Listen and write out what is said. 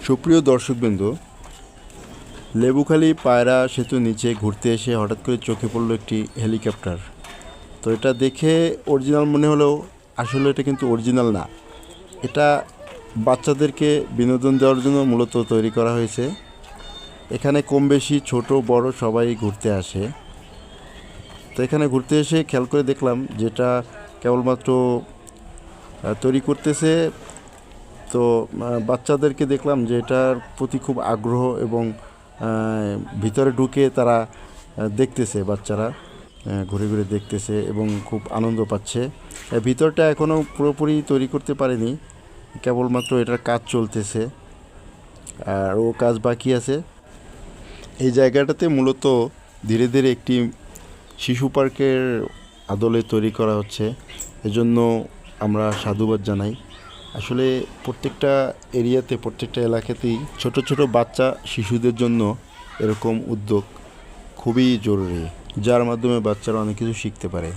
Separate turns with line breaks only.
সুপ্রিয় দর্শকবৃন্দ, লেবুখালী পায়রা সেতুর নিচে ঘুরতে এসে হঠাৎ করে চোখে পড়লো একটি হেলিকপ্টার। তো এটা দেখে অরিজিনাল মনে হলেও আসলে এটা কিন্তু অরিজিনাল না। এটা বাচ্চাদেরকে বিনোদন দেওয়ার জন্য মূলত তৈরি করা হয়েছে। এখানে কম বেশি ছোট বড় সবাই ঘুরতে আসে। তো এখানে ঘুরতে এসে খেয়াল করে দেখলাম যেটা কেবলমাত্র তৈরি করতেছে। তো বাচ্চাদেরকে দেখলাম যে এটার প্রতি খুব আগ্রহ এবং ভিতরে ঢুকে তারা দেখতেছে। বাচ্চারা ঘুরে ঘুরে দেখতেছে এবং খুব আনন্দ পাচ্ছে। ভিতরটা এখনও পুরোপুরি তৈরি করতে পারেনি, কেবলমাত্র এটার কাজ চলতেছে, আর ও কাজ বাকি আছে। এই জায়গাটাতে মূলত ধীরে ধীরে একটি শিশু পার্কের আদলে তৈরি করা হচ্ছে। এজন্য আমরা সাধুবাদ জানাই। আসলে প্রত্যেকটা এরিয়াতে, প্রত্যেকটা এলাকাতেই ছোট ছোট বাচ্চা শিশুদের জন্য এরকম উদ্যোগ খুবই জরুরি, যার মাধ্যমে বাচ্চারা অনেক কিছু শিখতে পারে।